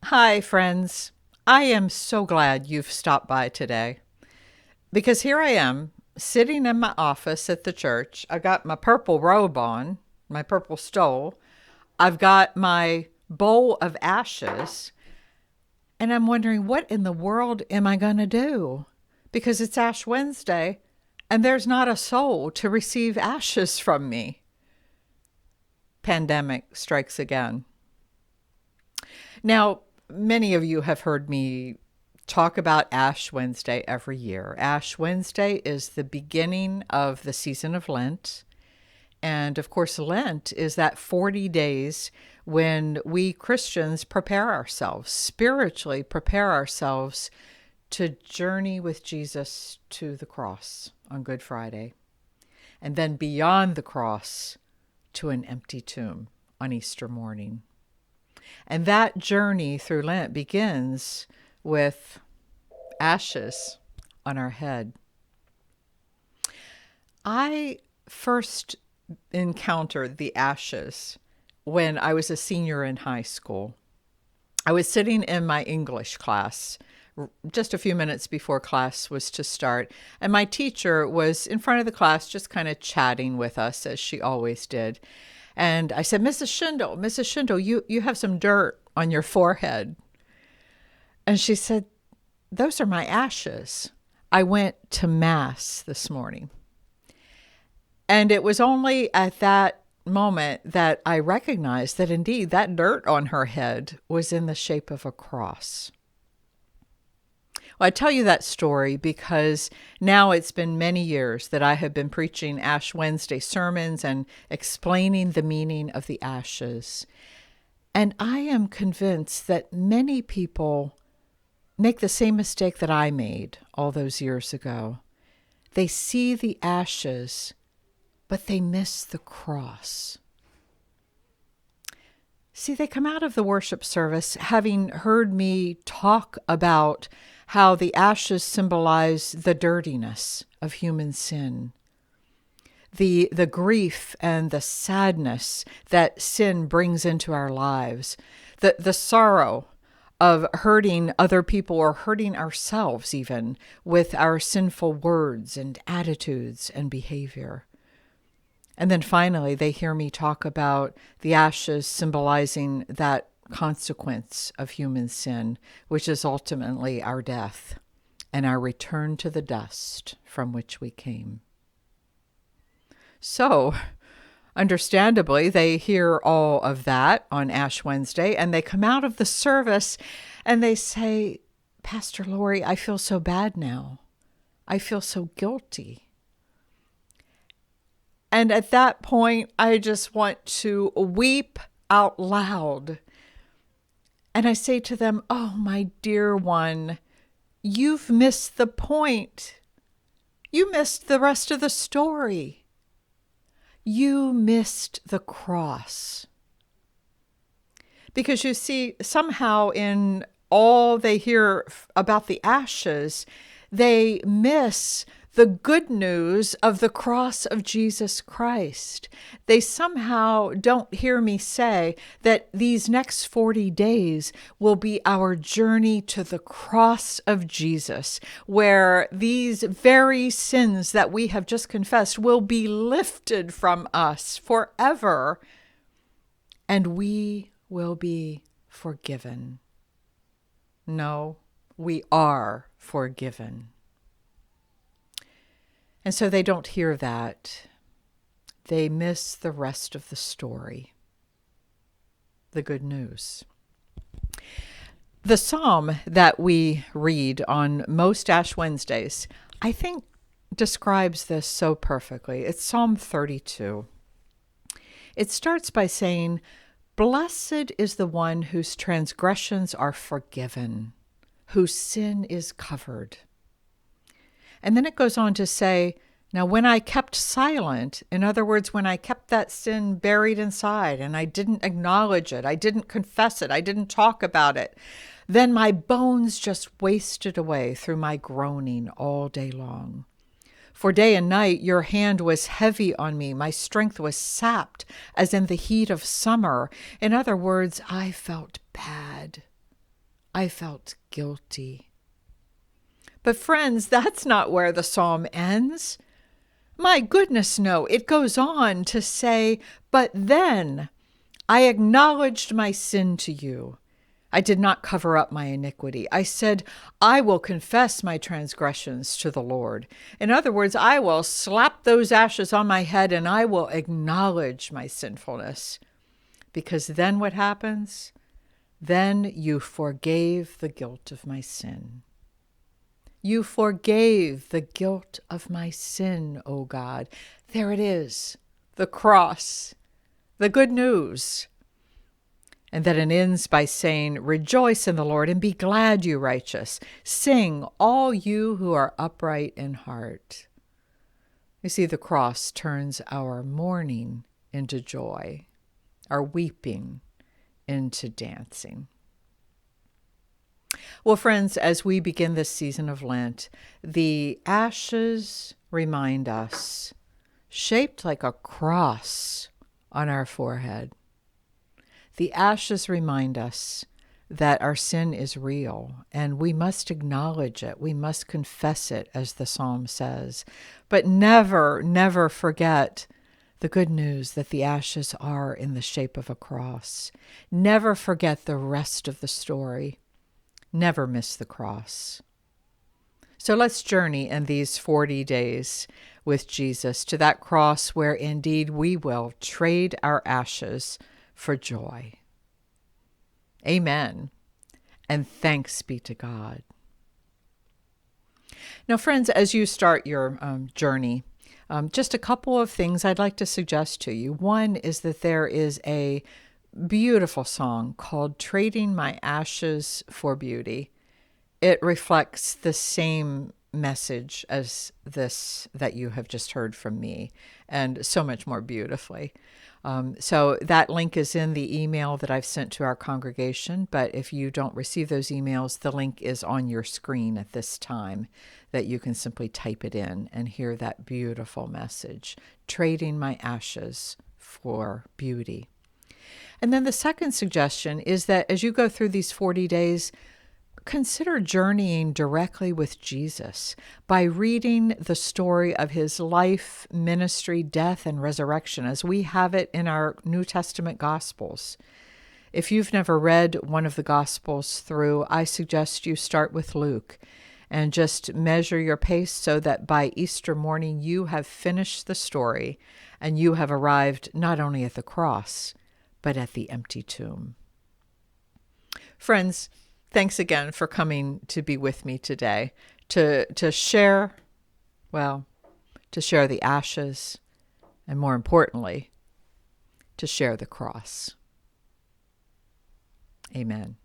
Hi, friends. I am so glad you've stopped by today because here I am sitting in my office at the church. I got my purple robe on, my purple stole. I've got my bowl of ashes, and I'm wondering what in the world am I going to do? Because it's Ash Wednesday and there's not a soul to receive ashes from me. Pandemic strikes again. Now, many of you have heard me talk about Ash Wednesday every year. Ash Wednesday is the beginning of the season of Lent. And of course, Lent is that 40 days when we Christians prepare ourselves, spiritually prepare ourselves to journey with Jesus to the cross on Good Friday, and then beyond the cross to an empty tomb on Easter morning. And that journey through Lent begins with ashes on our head. I first encountered the ashes when I was a senior in high school. I was sitting in my English class just a few minutes before class was to start, and my teacher was in front of the class just kind of chatting with us as she always did. And I said, Mrs. Schindel, you have some dirt on your forehead. And she said, those are my ashes. I went to Mass this morning. And it was only at that moment that I recognized that indeed that dirt on her head was in the shape of a cross. Well, I tell you that story because now it's been many years that I have been preaching Ash Wednesday sermons and explaining the meaning of the ashes. And I am convinced that many people make the same mistake that I made all those years ago. They see the ashes, but they miss the cross. See, they come out of the worship service having heard me talk about how the ashes symbolize the dirtiness of human sin, the grief and the sadness that sin brings into our lives, the sorrow of hurting other people or hurting ourselves even with our sinful words and attitudes and behavior. And then finally, they hear me talk about the ashes symbolizing that consequence of human sin, which is ultimately our death and our return to the dust from which we came. So, understandably, they hear all of that on Ash Wednesday, and they come out of the service and they say, Pastor Lori, I feel so bad now. I feel so guilty. And at that point, I just want to weep out loud. And I say to them, oh, my dear one, you've missed the point. You missed the rest of the story. You missed the cross. Because you see, somehow in all they hear about the ashes, they miss the good news of the cross of Jesus Christ. They somehow don't hear me say that these next 40 days will be our journey to the cross of Jesus, where these very sins that we have just confessed will be lifted from us forever, and we will be forgiven. No, we are forgiven. And so they don't hear that. They miss the rest of the story, the good news. The psalm that we read on most Ash Wednesdays, I think, describes this so perfectly. It's Psalm 32. It starts by saying, "Blessed is the one whose transgressions are forgiven, whose sin is covered." And then it goes on to say, now when I kept silent, in other words, when I kept that sin buried inside and I didn't acknowledge it, I didn't confess it, I didn't talk about it, then my bones just wasted away through my groaning all day long. For day and night your hand was heavy on me, my strength was sapped as in the heat of summer. In other words, I felt bad. I felt guilty. But friends, that's not where the psalm ends. My goodness, no. It goes on to say, but then I acknowledged my sin to you. I did not cover up my iniquity. I said, I will confess my transgressions to the Lord. In other words, I will slap those ashes on my head and I will acknowledge my sinfulness. Because then what happens? Then you forgave the guilt of my sin. You forgave the guilt of my sin, O God. There it is, the cross, the good news. And then it ends by saying, rejoice in the Lord and be glad, you righteous. Sing, all you who are upright in heart. You see, the cross turns our mourning into joy, our weeping into dancing. Well, friends, as we begin this season of Lent, the ashes remind us, shaped like a cross on our forehead. The ashes remind us that our sin is real and we must acknowledge it. We must confess it, as the psalm says. But never, never forget the good news that the ashes are in the shape of a cross. Never forget the rest of the story. Never miss the cross. So let's journey in these 40 days with Jesus to that cross where indeed we will trade our ashes for joy. Amen. And thanks be to God. Now, friends, as you start your journey, just a couple of things I'd like to suggest to you. One is that there is a beautiful song called Trading My Ashes for Beauty. It reflects the same message as this that you have just heard from me, and so much more beautifully. So that link is in the email that I've sent to our congregation, but if you don't receive those emails, the link is on your screen at this time that you can simply type it in and hear that beautiful message, Trading My Ashes for Beauty. And then the second suggestion is that as you go through these 40 days, consider journeying directly with Jesus by reading the story of his life, ministry, death, and resurrection as we have it in our New Testament Gospels. If you've never read one of the Gospels through, I suggest you start with Luke and just measure your pace so that by Easter morning you have finished the story and you have arrived not only at the cross, but at the empty tomb. Friends, thanks again for coming to be with me today, to share the ashes, and more importantly, to share the cross. Amen.